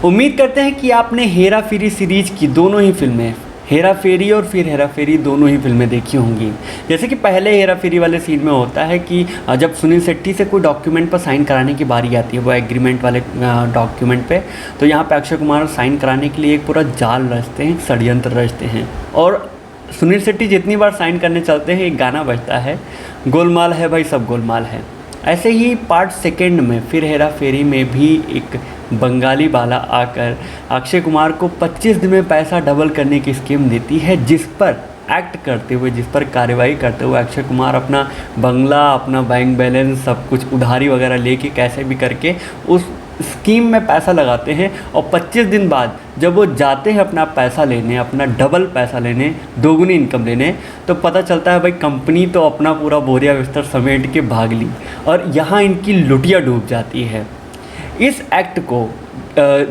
उम्मीद करते हैं कि आपने हेरा फेरी सीरीज की दोनों ही फिल्में, हेरा फेरी और फिर हेरा फेरी, दोनों ही फिल्में देखी होंगी। जैसे कि पहले हेरा फेरी वाले सीन में होता है कि जब सुनील शेट्टी से कोई डॉक्यूमेंट पर साइन कराने की बारी आती है, वो एग्रीमेंट वाले डॉक्यूमेंट पे, तो यहाँ पे अक्षय कुमार साइन कराने के लिए एक पूरा जाल रचते हैं, एक षड्यंत्र रचते हैं। और सुनील शेट्टी जितनी बार साइन करने चलते हैं एक गाना बजता है, गोलमाल है भाई सब गोलमाल है। ऐसे ही पार्ट सेकेंड में फिर हेरा फेरी में भी एक बंगाली बाला आकर अक्षय कुमार को 25 दिन में पैसा डबल करने की स्कीम देती है, जिस पर एक्ट करते हुए, जिस पर कार्रवाई करते हुए अक्षय कुमार अपना बंगला, अपना बैंक बैलेंस, सब कुछ उधारी वगैरह लेके कैसे भी करके उस स्कीम में पैसा लगाते हैं। और 25 दिन बाद जब वो जाते हैं अपना पैसा लेने, अपना डबल पैसा लेने, दोगुनी इनकम लेने, तो पता चलता है भाई कंपनी तो अपना पूरा बोरिया बिस्तर समेट के भाग ली और यहाँ इनकी लुटिया डूब जाती है। इस एक्ट को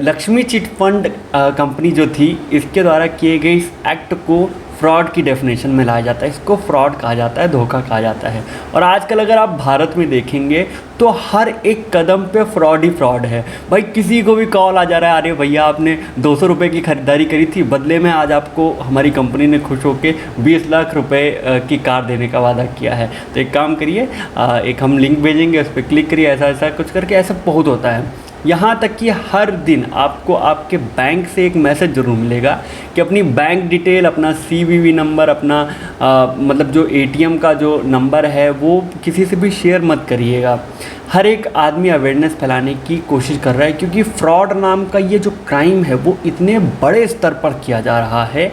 लक्ष्मी चिट फंड कंपनी जो थी, इसके द्वारा किए गए इस एक्ट को फ्रॉड की डेफिनेशन में लाया जाता है। इसको फ्रॉड कहा जाता है, धोखा कहा जाता है। और आजकल अगर आप भारत में देखेंगे तो हर एक कदम पे फ्रॉड ही फ्रॉड है। भाई किसी को भी कॉल आ जा रहा है, अरे भैया आपने 200 रुपये की खरीदारी करी थी, बदले में आज आपको हमारी कंपनी ने खुश होकर 20 लाख रुपए की कार देने का वादा किया है, तो एक काम करिए, एक हम लिंक भेजेंगे, उस पर क्लिक करिए, ऐसा ऐसा कुछ करके, ऐसा बहुत होता है। यहाँ तक कि हर दिन आपको आपके बैंक से एक मैसेज ज़रूर मिलेगा कि अपनी बैंक डिटेल, अपना CVV नंबर, अपना मतलब जो ATM का जो नंबर है वो किसी से भी शेयर मत करिएगा। हर एक आदमी अवेयरनेस फैलाने की कोशिश कर रहा है, क्योंकि फ्रॉड नाम का ये जो क्राइम है वो इतने बड़े स्तर पर किया जा रहा है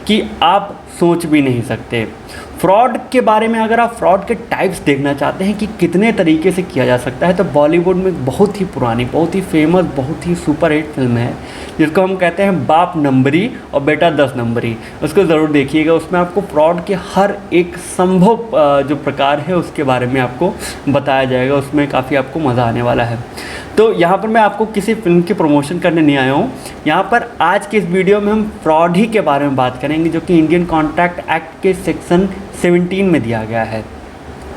कि आप सोच भी नहीं सकते। फ्रॉड के बारे में अगर आप फ्रॉड के टाइप्स देखना चाहते हैं कि कितने तरीके से किया जा सकता है, तो बॉलीवुड में बहुत ही पुरानी, बहुत ही फेमस, बहुत ही सुपर हिट फिल्म है जिसको हम कहते हैं बाप नंबरी और बेटा 10 नंबरी। उसको ज़रूर देखिएगा। उसमें आपको फ्रॉड के हर एक संभव जो प्रकार है उसके बारे में आपको बताया जाएगा। उसमें काफ़ी आपको मज़ा आने वाला है। तो यहाँ पर मैं आपको किसी फिल्म की प्रमोशन करने नहीं आया हूँ। यहाँ पर आज के इस वीडियो में हम फ्रॉड ही के बारे में बात करेंगे, जो कि इंडियन कॉन्ट्रैक्ट एक्ट के सेक्शन 17 में दिया गया है।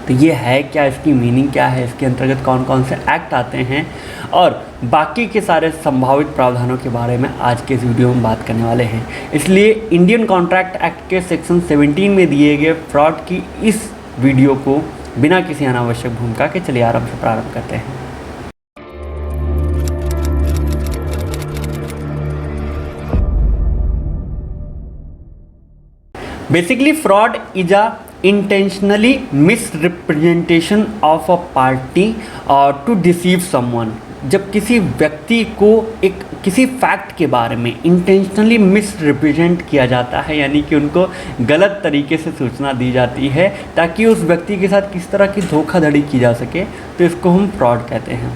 तो ये है क्या, इसकी मीनिंग क्या है, इसके अंतर्गत कौन कौन से एक्ट आते हैं और बाकी के सारे संभावित प्रावधानों के बारे में आज के इस वीडियो में बात करने वाले हैं। इसलिए इंडियन कॉन्ट्रैक्ट एक्ट के सेक्शन 17 में दिए गए फ्रॉड की इस वीडियो को बिना किसी अनावश्यक भूमिका के चलिए आराम से प्रारंभ करते हैं। Basically, fraud is a intentionally misrepresentation of a party to deceive someone। जब किसी व्यक्ति को एक किसी फैक्ट के बारे में इंटेंशनली मिसरिप्रेजेंट किया जाता है, यानी कि उनको गलत तरीके से सूचना दी जाती है ताकि उस व्यक्ति के साथ किस तरह की धोखाधड़ी की जा सके, तो इसको हम फ्रॉड कहते हैं।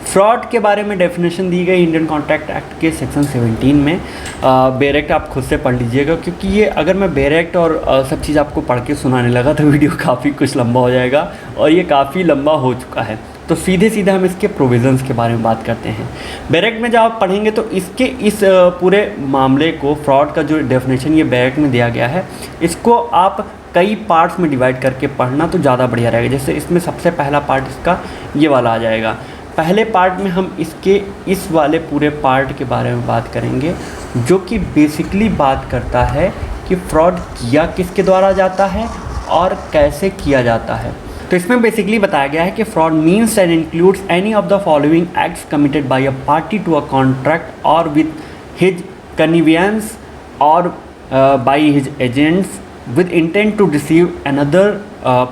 फ्रॉड के बारे में डेफिनेशन दी गई इंडियन कॉन्ट्रैक्ट एक्ट के सेक्शन 17 में। बेयर एक्ट आप खुद से पढ़ लीजिएगा, क्योंकि ये अगर मैं बेयर एक्ट और सब चीज़ आपको पढ़ के सुनाने लगा तो वीडियो काफ़ी कुछ लंबा हो जाएगा, और ये काफ़ी लंबा हो चुका है। तो सीधे सीधे हम इसके प्रोविज़न्स के बारे में बात करते हैं। बेयर एक्ट में जब आप पढ़ेंगे तो इसके इस पूरे मामले को, फ्रॉड का जो डेफिनेशन ये बेयर एक्ट में दिया गया है, इसको आप कई पार्ट्स में डिवाइड करके पढ़ना तो ज़्यादा बढ़िया रहेगा। जैसे इसमें सबसे पहला पार्ट इसका ये वाला आ जाएगा। पहले पार्ट में हम इसके इस वाले पूरे पार्ट के बारे में बात करेंगे, जो कि बेसिकली बात करता है कि फ्रॉड किया किसके द्वारा जाता है और कैसे किया जाता है। तो इसमें बेसिकली बताया गया है कि fraud means and includes any of the following acts committed by a party to a contract or with his connivance or by his agents with intent to deceive another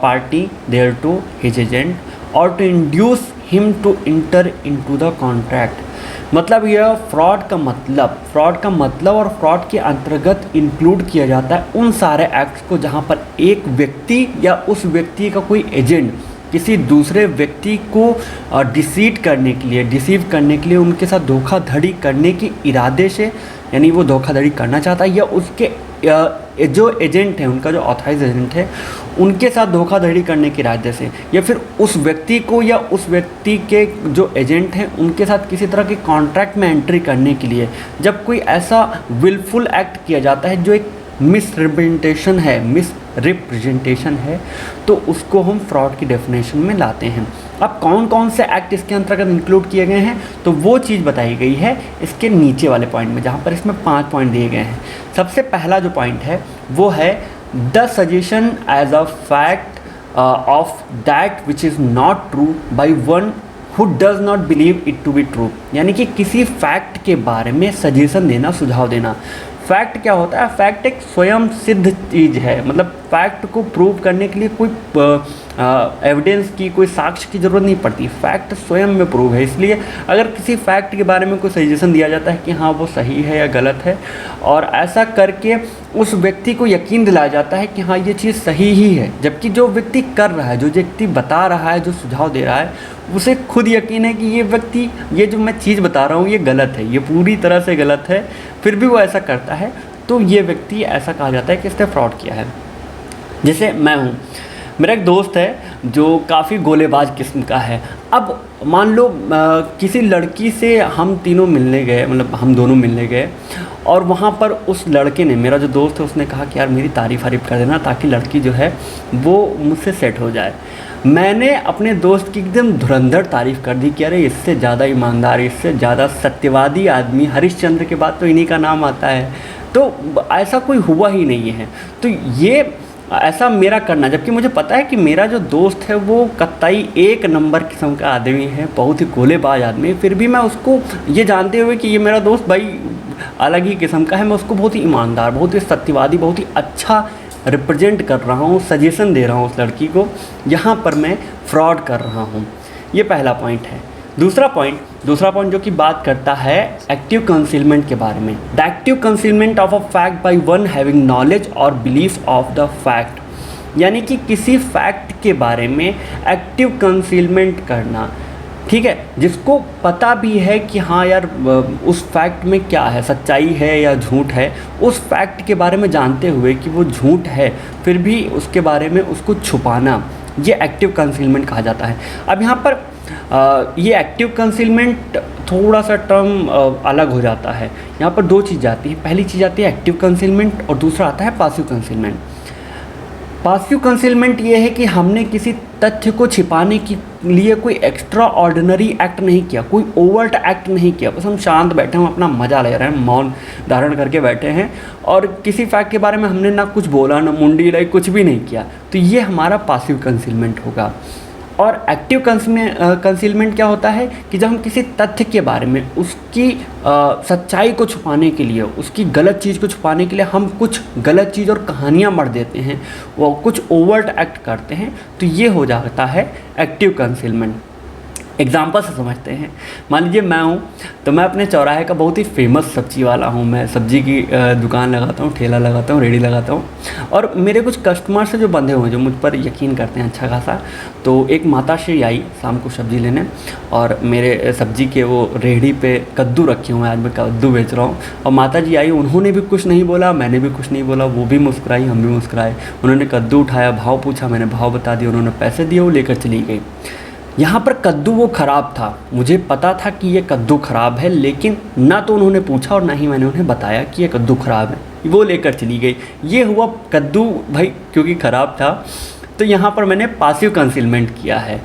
party thereto, his agent, or to induce him to enter into the contract। मतलब यह fraud का मतलब और fraud के अंतर्गत include किया जाता है उन सारे एक्ट्स को जहां पर एक व्यक्ति या उस व्यक्ति का कोई एजेंट किसी दूसरे व्यक्ति को डिसीव करने के लिए उनके साथ धोखाधड़ी करने के इरादे से, यानी वो धोखाधड़ी करना चाहता है, या उसके जो एजेंट है, उनका जो ऑथराइज एजेंट है, उनके साथ धोखाधड़ी करने के इरादे से, या फिर उस व्यक्ति को या उस व्यक्ति के जो एजेंट हैं उनके साथ किसी तरह के कॉन्ट्रैक्ट में एंट्री करने के लिए, जब कोई ऐसा विलफुल एक्ट किया जाता है जो एक मिसरिप्रेजेंटेशन है तो उसको हम फ्रॉड की डेफिनेशन में लाते हैं। अब कौन कौन से एक्ट इसके अंतर्गत इंक्लूड किए गए हैं तो वो चीज़ बताई गई है इसके नीचे वाले पॉइंट में, जहाँ पर इसमें 5 पॉइंट दिए गए हैं। सबसे पहला जो पॉइंट है वो है the suggestion as a fact of that which is not true by one who does not believe it to be true। यानी कि किसी फैक्ट के बारे में सजेशन देना, सुझाव देना। फैक्ट क्या होता है? फैक्ट एक स्वयं सिद्ध चीज़ है, मतलब फैक्ट को प्रूव करने के लिए कोई एविडेंस की, कोई साक्ष्य की ज़रूरत नहीं पड़ती, फैक्ट स्वयं में प्रूव है। इसलिए अगर किसी फैक्ट के बारे में कोई सजेशन दिया जाता है कि हाँ वो सही है या गलत है, और ऐसा करके उस व्यक्ति को यकीन दिलाया जाता है कि हाँ ये चीज़ सही ही है, जबकि जो व्यक्ति कर रहा है, जो व्यक्ति बता रहा है, जो सुझाव दे रहा है, उसे खुद यकीन है कि ये व्यक्ति, ये जो मैं चीज़ बता रहा हूँ ये गलत है, ये पूरी तरह से गलत है, फिर भी वो ऐसा करता है, तो ये व्यक्ति, ऐसा कहा जाता है कि इसने फ्रॉड किया है। जैसे मैं हूँ, मेरा एक दोस्त है जो काफ़ी गोलेबाज किस्म का है। अब मान लो किसी लड़की से हम तीनों मिलने गए, मतलब हम दोनों मिलने गए, और वहाँ पर उस लड़के ने, मेरा जो दोस्त है, उसने कहा कि यार मेरी तारीफ़ कर देना ताकि लड़की जो है वो मुझसे सेट हो जाए। मैंने अपने दोस्त की एकदम धुरंधर तारीफ़ कर दी कि अरे इससे ज़्यादा ईमानदार, इससे ज़्यादा सत्यवादी आदमी हरिश्चंद्र के बाद तो इन्हीं का नाम आता है, तो ऐसा कोई हुआ ही नहीं है। तो ये ऐसा मेरा करना, जबकि मुझे पता है कि मेरा जो दोस्त है वो कतई एक नंबर किस्म का आदमी है, बहुत ही गोलेबाज आदमी, फिर भी मैं उसको ये जानते हुए कि ये मेरा दोस्त भाई अलग ही किस्म का है, मैं उसको बहुत ही ईमानदार, बहुत ही सत्यवादी, बहुत ही अच्छा रिप्रेजेंट कर रहा हूँ, सजेशन दे रहा हूँ उस लड़की को, यहाँ पर मैं फ्रॉड कर रहा हूँ। ये पहला पॉइंट है। दूसरा पॉइंट जो कि बात करता है एक्टिव कंसीलमेंट के बारे में। The active concealment of a fact by one having knowledge और बिलीफ ऑफ द फैक्ट। यानी कि किसी फैक्ट के बारे में एक्टिव कंसीलमेंट करना, ठीक है, जिसको पता भी है कि हाँ यार उस फैक्ट में क्या है, सच्चाई है या झूठ है, उस फैक्ट के बारे में जानते हुए कि वो झूठ है, फिर भी उसके बारे में उसको छुपाना, ये एक्टिव कंसीलमेंट कहा जाता है। अब यहाँ पर ये एक्टिव कंसीलमेंट थोड़ा सा टर्म अलग हो जाता है। यहाँ पर दो चीज़ आती है, पहली चीज़ आती है एक्टिव कंसीलमेंट और दूसरा आता है पासिव कंसीलमेंट। पासिव कंसीलमेंट ये है कि हमने किसी तथ्य को छिपाने के लिए कोई एक्स्ट्रा ऑर्डिनरी एक्ट नहीं किया, कोई ओवर्ट एक्ट नहीं किया, बस हम शांत बैठे हैं, अपना मज़ा ले रहे हैं, मौन धारण करके बैठे हैं, और किसी फैक्ट के बारे में हमने ना कुछ बोला, ना मुंडी हिलाई, कुछ भी नहीं किया, तो ये हमारा पासिव कंसीलमेंट होगा। और एक्टिव कंसीलमेंट क्या होता है कि जब हम किसी तथ्य के बारे में, उसकी सच्चाई को छुपाने के लिए, उसकी गलत चीज़ को छुपाने के लिए हम कुछ गलत चीज़ और कहानियाँ मढ़ देते हैं, वो कुछ ओवर्ट एक्ट करते हैं, तो ये हो जाता है एक्टिव कंसीलमेंट। एग्जाम्पल से समझते हैं। मान लीजिए मैं हूँ, तो मैं अपने चौराहे का बहुत ही फेमस सब्जी वाला हूँ, मैं सब्जी की दुकान लगाता हूँ, ठेला लगाता हूँ, रेडी लगाता हूँ, और मेरे कुछ कस्टमर्स हैं जो बंधे हुए हैं, जो मुझ पर यकीन करते हैं अच्छा खासा। तो एक माताश्री आई शाम को सब्ज़ी लेने, और मेरे सब्ज़ी के वो रेहड़ी पे कद्दू रखे हुए हैं, आज मैं कद्दू बेच रहा हूँ, और माता जी आई, उन्होंने भी कुछ नहीं बोला, मैंने भी कुछ नहीं बोला, वो भी मुस्कुराई, हम भी मुस्कुराए। उन्होंने कद्दू उठाया, भाव पूछा, मैंने भाव बता दिया, उन्होंने पैसे दिए, वो लेकर चली गई। यहाँ पर कद्दू वो ख़राब था, मुझे पता था कि ये कद्दू ख़राब है, लेकिन ना तो उन्होंने पूछा और ना ही मैंने उन्हें बताया कि ये कद्दू ख़राब है, वो लेकर चली गई। ये हुआ कद्दू भाई क्योंकि ख़राब था, तो यहाँ पर मैंने पासिव कंसीलमेंट किया है,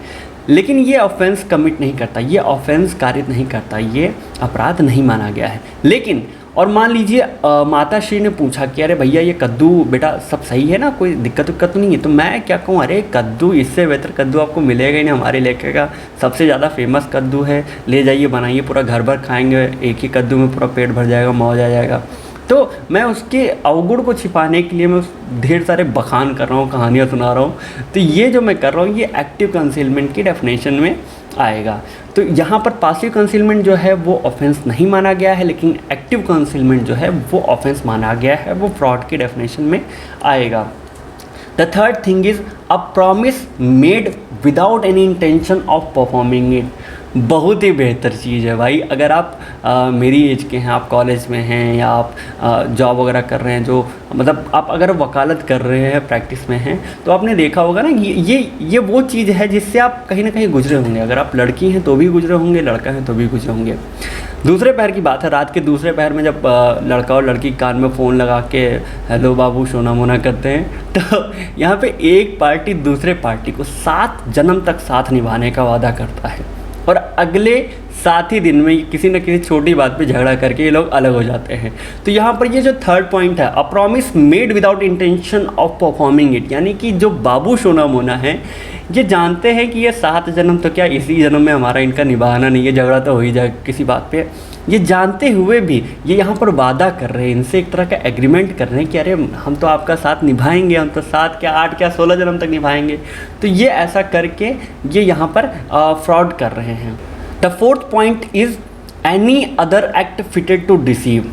लेकिन ये ऑफेंस कमिट नहीं करता, ये ऑफेंस कारित नहीं करता, ये अपराध नहीं माना गया है। लेकिन और मान लीजिए माताश्री ने पूछा कि अरे भैया ये कद्दू बेटा सब सही है ना, कोई दिक्कत तो नहीं है, तो मैं क्या कहूँ, अरे कद्दू, इससे बेहतर कद्दू आपको मिलेगा ही नहीं, हमारे इलाके का सबसे ज़्यादा फेमस कद्दू है, ले जाइए बनाइए, पूरा घर भर खाएंगे, एक ही कद्दू में पूरा पेट भर जाएगा, मौज आ जाएगा। तो मैं उसके अवगुण को छिपाने के लिए मैं ढेर सारे बखान कर रहा हूँ, कहानियाँ सुना रहा हूँ, तो ये जो मैं कर रहा हूँ ये एक्टिव कंसीलमेंट की डेफिनेशन में आएगा। तो यहाँ पर पासिव कंसीलमेंट जो है वो ऑफेंस नहीं माना गया है, लेकिन एक्टिव कंसीलमेंट जो है वो ऑफेंस माना गया है, वो फ्रॉड की डेफिनेशन में आएगा। The third thing is a promise made without any intention of performing it. बहुत ही बेहतर चीज़ है भाई। अगर आप मेरी एज के हैं, आप कॉलेज में हैं, या आप जॉब वगैरह कर रहे हैं, जो मतलब आप अगर वकालत कर रहे हैं, प्रैक्टिस में हैं, तो आपने देखा होगा ना, ये वो चीज़ है जिससे आप कहीं ना कहीं गुजरे होंगे। अगर आप लड़की हैं तो भी गुजरे होंगे, लड़का है तो भी गुजरे होंगे। दूसरे पैर की बात है, रात के दूसरे पैर में जब लड़का और लड़की कान में फ़ोन लगा के हेलो बाबू सोना मोना करते हैं, तो यहाँ पे एक पार्टी दूसरे पार्टी को 7 जन्म तक साथ निभाने का वादा करता है और अगले 7 ही दिन में किसी न किसी छोटी बात पे झगड़ा करके ये लोग अलग हो जाते हैं। तो यहाँ पर ये जो थर्ड पॉइंट है, a promise made without intention of performing it, यानी कि जो बाबू सोना मोना है ये जानते हैं कि ये 7 जन्म तो क्या इसी जन्म में हमारा इनका निभाना नहीं है, झगड़ा तो हो ही जाए किसी बात पे, ये जानते हुए भी ये यहाँ पर वादा कर रहे हैं, इनसे एक तरह का एग्रीमेंट कर रहे हैं कि अरे हम तो आपका साथ निभाएंगे, हम तो 7 क्या 8 क्या 16 जन्म तक निभाएंगे। तो ये ऐसा करके ये यहाँ पर फ्रॉड कर रहे हैं। The fourth point is any other act fitted to deceive.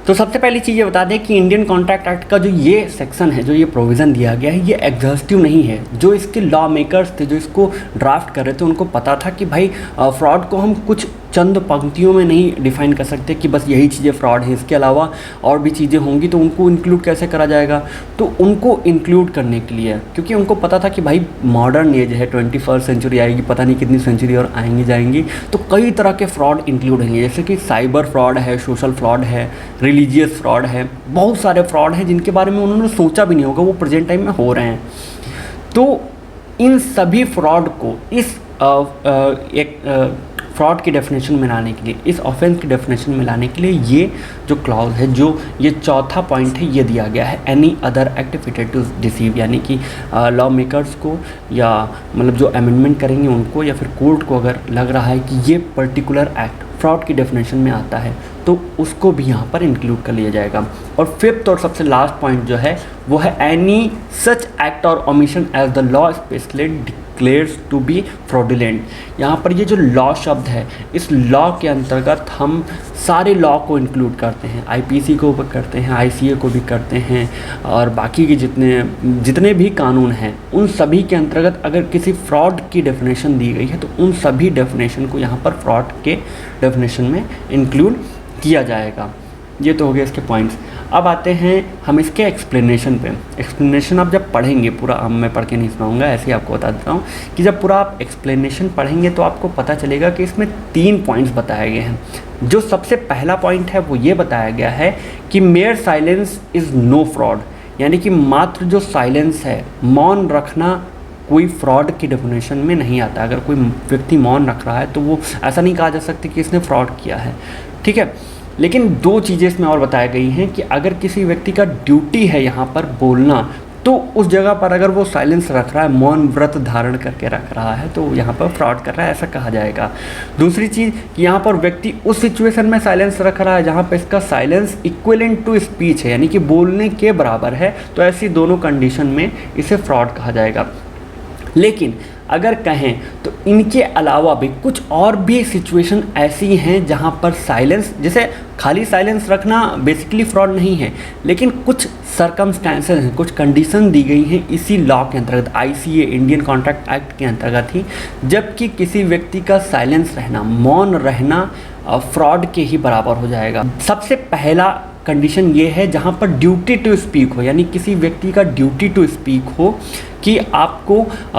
तो सबसे पहली चीज़ ये बता दें कि इंडियन कॉन्ट्रैक्ट एक्ट का जो ये सेक्शन है, जो ये प्रोविज़न दिया गया है, ये एग्जॉस्टिव नहीं है। जो इसके लॉ मेकर्स थे, जो इसको ड्राफ्ट कर रहे थे, उनको पता था कि भाई फ्रॉड को हम कुछ चंद पंक्तियों में नहीं डिफ़ाइन कर सकते कि बस यही चीज़ें फ्रॉड है, इसके अलावा और भी चीज़ें होंगी, तो उनको इंक्लूड कैसे करा जाएगा। तो उनको इंक्लूड करने के लिए, क्योंकि उनको पता था कि भाई मॉडर्न एज है, 21st सेंचुरी आएगी, पता नहीं कितनी सेंचुरी और आएंगी जाएंगी, तो कई तरह के फ्रॉड इंक्लूड होंगे, जैसे कि साइबर फ्रॉड है, सोशल फ्रॉड है, रिलीजियस फ्रॉड है, बहुत सारे फ्रॉड हैं जिनके बारे में उन्होंने सोचा भी नहीं होगा, वो प्रेजेंट टाइम में हो रहे हैं। तो इन सभी फ्रॉड को इस फ्रॉड की डेफिनेशन में लाने के लिए, इस ऑफेंस की डेफिनेशन में लाने के लिए ये जो क्लॉज है, जो ये चौथा पॉइंट है, ये दिया गया है any other act fitted to deceive, यानी कि लॉ मेकर्स को या मतलब जो अमेंडमेंट करेंगे उनको या फिर कोर्ट को अगर लग रहा है कि ये पर्टिकुलर एक्ट फ्रॉड की डेफिनेशन में आता है तो उसको भी यहाँ पर इंक्लूड कर लिया जाएगा। और फिफ्थ और सबसे लास्ट पॉइंट जो है वो है any such act or omission as the law specially declares to be fraudulent. यहाँ पर ये जो लॉ शब्द है, इस लॉ के अंतर्गत हम सारे लॉ को इंक्लूड करते हैं, आईपीसी को भी करते हैं, आईसीए को भी करते हैं, और बाकी के जितने भी कानून हैं उन सभी के अंतर्गत अगर किसी फ्रॉड की डेफिनेशन दी गई है तो उन सभी डेफिनेशन को यहाँ पर फ्रॉड के डेफिनेशन में इंक्लूड किया जाएगा। ये तो हो गया इसके पॉइंट्स। अब आते हैं हम इसके एक्सप्लेनेशन पे। एक्सप्लेनेशन आप जब पढ़ेंगे पूरा, अब मैं पढ़ के नहीं सुनाऊंगा, ऐसे ही आपको बता देता हूँ कि जब पूरा आप एक्सप्लेनेशन पढ़ेंगे तो आपको पता चलेगा कि इसमें 3 पॉइंट्स बताए गए हैं। जो सबसे पहला पॉइंट है वो ये बताया गया है कि mere silence is no fraud, यानी कि मात्र जो साइलेंस है, मौन रखना, कोई फ्रॉड की डेफिनेशन में नहीं आता। अगर कोई व्यक्ति मौन रख रहा है तो वो ऐसा नहीं कहा जा सकता कि इसने फ्रॉड किया है, ठीक है। लेकिन 2 चीज़ें इसमें और बताई गई हैं कि अगर किसी व्यक्ति का ड्यूटी है यहाँ पर बोलना, तो उस जगह पर अगर वो साइलेंस रख रहा है, मौन व्रत धारण करके रख रहा है, तो यहाँ पर फ्रॉड कर रहा है, ऐसा कहा जाएगा। दूसरी चीज़ कि यहाँ पर व्यक्ति उस सिचुएशन में साइलेंस रख रहा है जहाँ पर इसका साइलेंस इक्विवेलेंट टू स्पीच है, यानी कि बोलने के बराबर है, तो ऐसी दोनों कंडीशन में इसे फ्रॉड कहा जाएगा। लेकिन अगर कहें तो इनके अलावा भी कुछ और भी सिचुएशन ऐसी हैं जहां पर साइलेंस, जैसे खाली साइलेंस रखना बेसिकली फ्रॉड नहीं है, लेकिन कुछ सर्कमस्टेंसेस हैं, कुछ कंडीशन दी गई हैं इसी लॉ के अंतर्गत, आईसीए इंडियन कॉन्ट्रैक्ट एक्ट के अंतर्गत ही, जबकि किसी व्यक्ति का साइलेंस रहना, मौन रहना फ्रॉड के ही बराबर हो जाएगा। सबसे पहला कंडीशन ये है जहाँ पर ड्यूटी टू स्पीक हो, यानी किसी व्यक्ति का ड्यूटी टू स्पीक हो कि आपको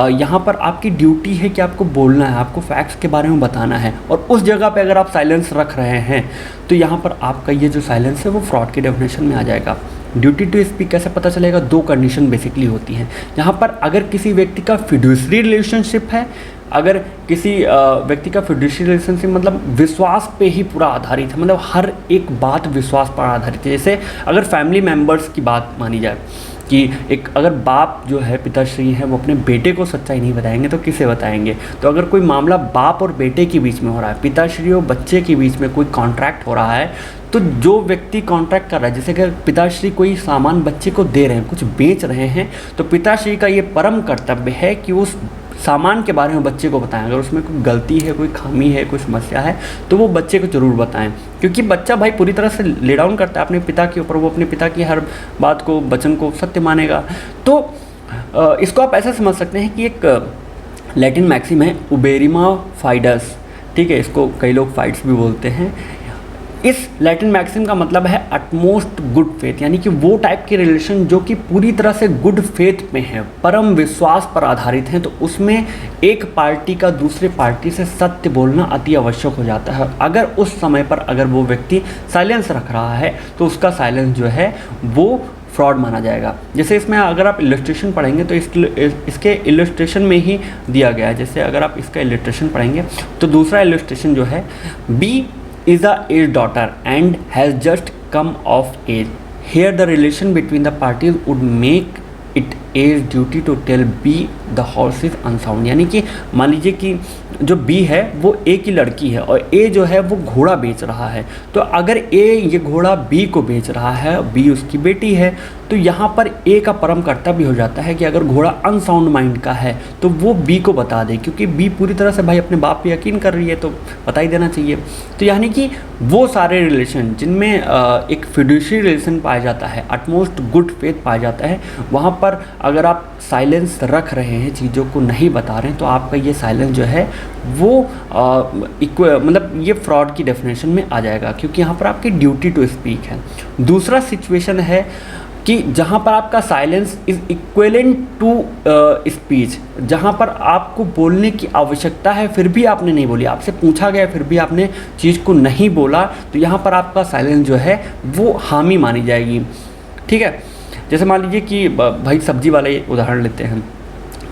यहाँ पर आपकी ड्यूटी है कि आपको बोलना है, आपको फैक्ट्स के बारे में बताना है, और उस जगह पे अगर आप साइलेंस रख रहे हैं तो यहाँ पर आपका ये जो साइलेंस है वो फ्रॉड की डेफिनेशन में आ जाएगा। ड्यूटी टू स्पीक कैसे पता चलेगा? 2 कंडीशन बेसिकली होती हैं। यहाँ पर अगर किसी व्यक्ति का फिड्यूसरी रिलेशनशिप है, अगर किसी व्यक्ति का फिड्यूसरी रिलेशनशिप मतलब विश्वास पे ही पूरा आधारित है, मतलब हर एक बात विश्वास पर आधारित है। जैसे अगर फैमिली मेम्बर्स की बात मानी जाए कि एक अगर बाप जो है, पिताश्री हैं, वो अपने बेटे को सच्चाई नहीं बताएंगे तो किसे बताएंगे? तो अगर कोई मामला बाप और बेटे के बीच में हो रहा है, पिताश्री और बच्चे के बीच में कोई कॉन्ट्रैक्ट हो रहा है, तो जो व्यक्ति कॉन्ट्रैक्ट कर रहा है, जैसे अगर पिताश्री कोई सामान बच्चे को दे रहे हैं, कुछ बेच रहे हैं, तो पिताश्री का ये परम कर्तव्य है कि उस सामान के बारे में बच्चे को बताएं। अगर उसमें कोई गलती है, कोई खामी है, कोई समस्या है, तो वो बच्चे को ज़रूर बताएं, क्योंकि बच्चा भाई पूरी तरह से ले डाउन करता है अपने पिता के ऊपर, वो अपने पिता की हर बात को, वचन को सत्य मानेगा। तो इसको आप ऐसा समझ सकते हैं कि एक लैटिन मैक्सिम है, उबेरिमा फाइडस, ठीक है, इसको कई लोग फाइट्स भी बोलते हैं। इस लैटिन मैक्सिम का मतलब है अटमोस्ट गुड फेथ, यानी कि वो टाइप के रिलेशन जो कि पूरी तरह से गुड फेथ में है, परम विश्वास पर आधारित हैं, तो उसमें एक पार्टी का दूसरे पार्टी से सत्य बोलना अति आवश्यक हो जाता है। अगर उस समय पर अगर वो व्यक्ति साइलेंस रख रहा है तो उसका साइलेंस जो है वो फ्रॉड माना जाएगा। जैसे इसमें अगर आप इलस्ट्रेशन पढ़ेंगे तो इसके इलस्ट्रेशन में ही दिया गया है। जैसे अगर आप इसका इलस्ट्रेशन पढ़ेंगे तो दूसरा इलस्ट्रेशन जो है, B is a aged daughter and has just come of age. Here the relation between the parties would make it A's duty to tell B the horse is unsound। यानी कि मान लीजिए कि जो B है वो A की लड़की है और A जो है वो घोड़ा बेच रहा है, तो अगर A ये घोड़ा B को बेच रहा है, B उसकी बेटी है, तो यहाँ पर A का परम कर्तव्य हो जाता है कि अगर घोड़ा अनसाउंड माइंड का है तो वो B को बता दे, क्योंकि B पूरी तरह से भाई अपने बाप पे यकीन कर रही है तो बता ही देना चाहिए। तो यानी कि वो सारे रिलेशन जिनमें एक फिड्यूशियरी रिलेशन पाया जाता है, अटमोस्ट गुड फेथ पाया जाता है, वहाँ पर अगर आप साइलेंस रख रहे हैं, चीज़ों को नहीं बता रहे हैं, तो आपका ये साइलेंस जो है वो मतलब ये फ्रॉड की डेफिनेशन में आ जाएगा, क्योंकि यहाँ पर आपकी ड्यूटी टू स्पीक है। दूसरा सिचुएशन है कि जहाँ पर आपका silence is equivalent to speech, जहाँ पर आपको बोलने की आवश्यकता है फिर भी आपने नहीं बोली, आपसे पूछा गया फिर भी आपने चीज़ को नहीं बोला, तो यहाँ पर आपका साइलेंस जो है वो हामी मानी जाएगी। ठीक है, जैसे मान लीजिए कि भाई सब्जी वाले उदाहरण लेते हैं,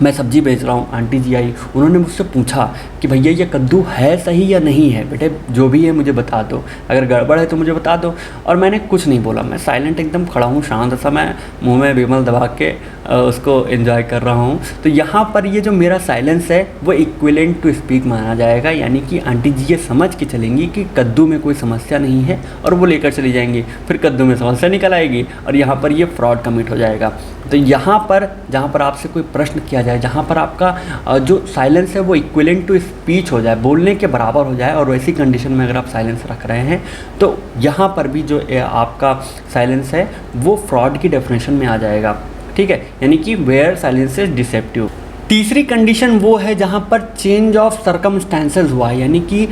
मैं सब्जी बेच रहा हूँ, आंटी जी आई, उन्होंने मुझसे पूछा कि भैया ये कद्दू है सही या नहीं है, बेटे जो भी है मुझे बता दो, अगर गड़बड़ है तो मुझे बता दो। और मैंने कुछ नहीं बोला, मैं साइलेंट एकदम खड़ा हूँ, शांत सा, मैं मुंह में विमल दबा के उसको एंजॉय कर रहा हूँ। तो यहाँ पर ये जो मेरा साइलेंस है वो इक्विवेलेंट टू स्पीक माना जाएगा, यानी कि आंटी जी ये समझ के चलेंगी कि कद्दू में कोई समस्या नहीं है और वो लेकर चली जाएंगी, फिर कद्दू में समस्या निकल आएगी और यहाँ पर ये फ्रॉड कमिट हो जाएगा। तो यहाँ पर जहाँ पर आपसे कोई प्रश्न किया जाए, जहाँ पर आपका जो साइलेंस है वो इक्विवेलेंट टू स्पीच हो जाए, बोलने के बराबर हो जाए, और वैसी कंडीशन में अगर आप साइलेंस रख रहे हैं तो यहाँ पर भी जो आपका साइलेंस है वो फ्रॉड की डेफिनेशन में आ जाएगा। ठीक है, यानी कि वेयर साइलेंस इज डिसेप्टिव। तीसरी कंडीशन वो है जहाँ पर चेंज ऑफ सर्कमस्टेंसेस हुआ है, यानी कि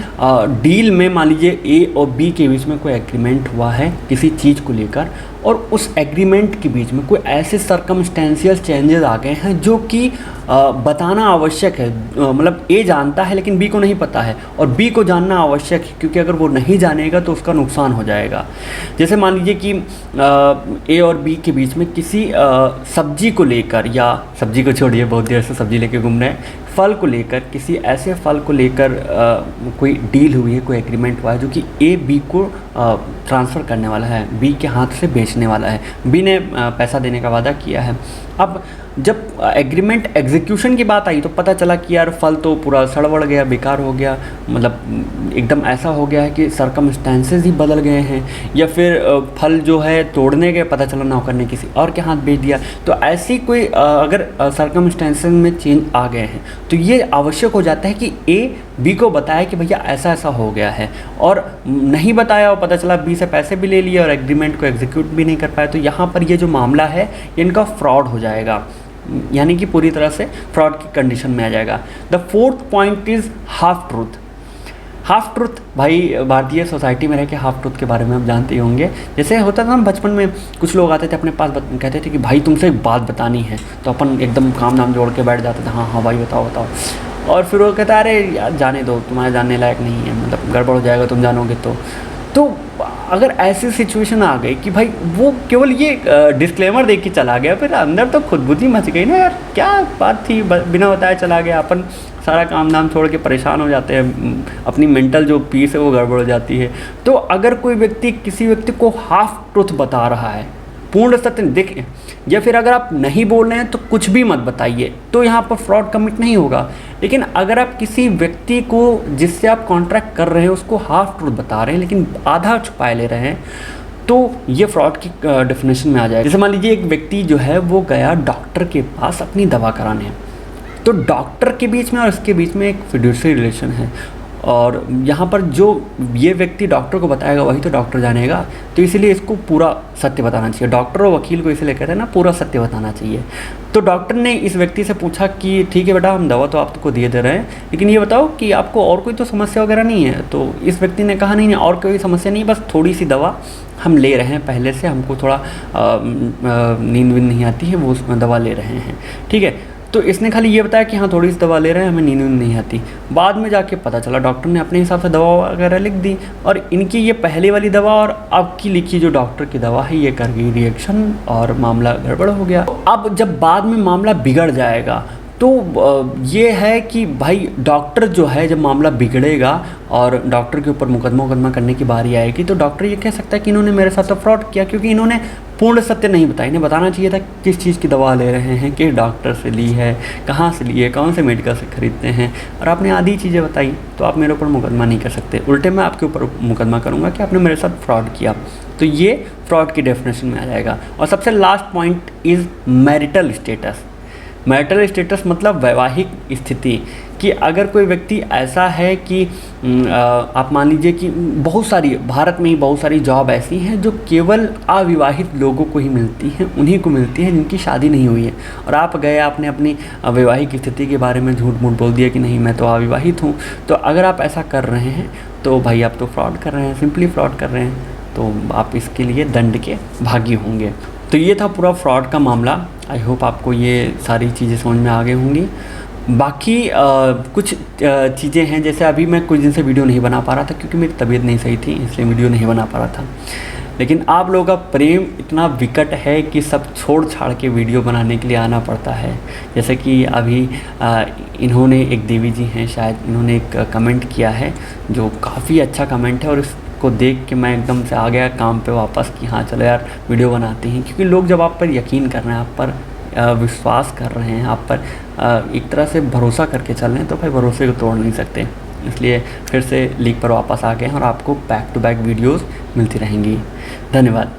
डील में मान लीजिए ए और बी के बीच में कोई एग्रीमेंट हुआ है किसी चीज़ को लेकर, और उस एग्रीमेंट के बीच में कोई ऐसे सर्कमस्टेंशियल चेंजेस आ गए हैं जो कि बताना आवश्यक है। मतलब ए जानता है लेकिन बी को नहीं पता है, और बी को जानना आवश्यक है, क्योंकि अगर वो नहीं जानेगा तो उसका नुकसान हो जाएगा। जैसे मान लीजिए कि ए और बी के बीच में किसी सब्जी को लेकर, या सब्जी को छोड़िए, बहुत देर से सब्जी लेके घूम रहे हैं, फल को लेकर, किसी ऐसे फल को लेकर कोई डील हुई है, कोई एग्रीमेंट हुआ है जो कि ए बी को ट्रांसफ़र करने वाला है, बी के हाथ से बेचने वाला है, बी ने पैसा देने का वादा किया है। अब जब एग्रीमेंट एग्जीक्यूशन की बात आई तो पता चला कि यार फल तो पूरा सड़बड़ गया, बेकार हो गया, मतलब एकदम ऐसा हो गया है कि सर्कमस्टेंसेस ही बदल गए हैं, या फिर फल जो है तोड़ने गए, पता चला नौकर ने किसी और के हाथ बेच दिया। तो ऐसी कोई अगर सर्कमस्टेंसेस में चेंज आ गए हैं तो ये आवश्यक हो जाता है कि ए बी को बताया कि भैया ऐसा ऐसा हो गया है, और नहीं बताया और पता चला बी से पैसे भी ले लिए और एग्रीमेंट को एग्जीक्यूट भी नहीं कर पाए, तो यहाँ पर ये जो मामला है इनका फ्रॉड हो जाएगा, यानी कि पूरी तरह से फ्रॉड की कंडीशन में आ जाएगा। The fourth point is half truth. Half truth, भाई भारतीय सोसाइटी में रह के हाफ ट्रूथ के बारे में आप जानते ही होंगे। जैसे होता था ना बचपन में, कुछ लोग आते थे अपने पास, कहते थे कि भाई तुमसे एक बात बतानी है, तो अपन एकदम काम नाम जोड़ के बैठ जाते थे, हाँ हाँ भाई बताओ बताओ, और फिर वो कहता अरे यार जाने दो, तुम्हारे जानने लायक नहीं है, मतलब गड़बड़ हो जाएगा तुम जानोगे तो अगर ऐसी सिचुएशन आ गई कि भाई वो केवल ये डिस्क्लेमर देख के चला गया, फिर अंदर तो खुदबुदी मच गई ना, यार क्या बात थी, बिना बताए चला गया, अपन सारा काम धाम छोड़ के परेशान हो जाते हैं, अपनी मेंटल जो पीस है वो गड़बड़ हो जाती है। तो अगर कोई व्यक्ति किसी व्यक्ति को हाफ ट्रूथ बता रहा है, पूर्ण सत्य देखें, या फिर अगर आप नहीं बोल रहे हैं तो कुछ भी मत बताइए, तो यहाँ पर फ्रॉड कमिट नहीं होगा। लेकिन अगर आप किसी व्यक्ति को जिससे आप कॉन्ट्रैक्ट कर रहे हैं उसको हाफ ट्रूथ बता रहे हैं लेकिन आधा छुपाए ले रहे हैं, तो ये फ्रॉड की डेफिनेशन में आ जाएगा। जैसे मान लीजिए एक व्यक्ति जो है वो गया डॉक्टर के पास अपनी दवा कराने, तो डॉक्टर के बीच में और इसके बीच में एक फिड्यूशियरी रिलेशन है, और यहाँ पर जो ये व्यक्ति डॉक्टर को बताएगा वही तो डॉक्टर जानेगा, तो इसीलिए इसको पूरा सत्य बताना चाहिए। डॉक्टर और वकील को इसलिए कहते हैं ना, पूरा सत्य बताना चाहिए। तो डॉक्टर ने इस व्यक्ति से पूछा कि ठीक है बेटा, हम दवा तो आपको दिए दे रहे हैं, लेकिन ये बताओ कि आपको और कोई तो समस्या वगैरह नहीं है। तो इस व्यक्ति ने कहा नहीं नहीं, और कोई समस्या नहीं, बस थोड़ी सी दवा हम ले रहे हैं पहले से, हमको थोड़ा नींद वींद नहीं आती है, वो उसमें दवा ले रहे हैं, ठीक है। तो इसने खाली ये बताया कि हाँ थोड़ी सी दवा ले रहे हैं, हमें नींद नहीं आती। बाद में जाके पता चला डॉक्टर ने अपने हिसाब से दवा वगैरह लिख दी, और इनकी ये पहले वाली दवा और अब की लिखी जो डॉक्टर की दवा है ये कर गई रिएक्शन, और मामला गड़बड़ हो गया। अब जब बाद में मामला बिगड़ जाएगा तो ये है कि भाई डॉक्टर जो है, जब मामला बिगड़ेगा और डॉक्टर के ऊपर मुकदमा करने की बारी आएगी, तो डॉक्टर ये कह सकता है कि इन्होंने मेरे साथ तो फ्रॉड किया, क्योंकि इन्होंने पूर्ण सत्य नहीं बताया। इन्हें बताना चाहिए था किस चीज़ की दवा ले रहे हैं, किस डॉक्टर से ली है, कहाँ से ली है, कौन से मेडिकल से खरीदते हैं, और आपने आधी चीज़ें बताई, तो आप मेरे ऊपर मुकदमा नहीं कर सकते। उल्टे मैं आपके ऊपर मुकदमा करूँगा कि आपने मेरे साथ फ्रॉड किया। तो ये फ्रॉड की डेफिनेशन में आ जाएगा। और सबसे last point is marital status. Marital status मतलब वैवाहिक स्थिति, कि अगर कोई व्यक्ति ऐसा है कि आप मान लीजिए कि बहुत सारी भारत में ही बहुत सारी जॉब ऐसी हैं जो केवल अविवाहित लोगों को ही मिलती हैं, उन्हीं को मिलती है जिनकी शादी नहीं हुई है, और आप गए आपने अपनी वैवाहिक स्थिति के बारे में झूठ मूठ बोल दिया कि नहीं मैं तो अविवाहित हूँ। तो अगर आप ऐसा कर रहे हैं तो भाई आप तो फ्रॉड कर रहे हैं, सिंपली फ्रॉड कर रहे हैं, तो आप इसके लिए दंड के भागी होंगे। तो ये था पूरा फ्रॉड का मामला। आई होप आपको ये सारी चीज़ें समझ में आ गई होंगी। बाकी कुछ चीज़ें हैं, जैसे अभी मैं कुछ दिन से वीडियो नहीं बना पा रहा था क्योंकि मेरी तबीयत नहीं सही थी, इसलिए वीडियो नहीं बना पा रहा था। लेकिन आप लोगों का प्रेम इतना विकट है कि सब छोड़ छाड़ के वीडियो बनाने के लिए आना पड़ता है। जैसे कि अभी इन्होंने, एक देवी जी हैं शायद, इन्होंने एक कमेंट किया है जो काफ़ी अच्छा कमेंट है, और इसको देख के मैं एकदम से आ गया काम पे वापस कि हाँ चलो यार वीडियो बनाते हैं। क्योंकि लोग जब आप पर यकीन कर रहे हैं, आप पर विश्वास कर रहे हैं, आप पर एक तरह से भरोसा करके चल रहे हैं, तो भाई भरोसे को तोड़ नहीं सकते। इसलिए फिर से लीक पर वापस आ गए हैं और आपको बैक टू बैक वीडियोस मिलती रहेंगी। धन्यवाद।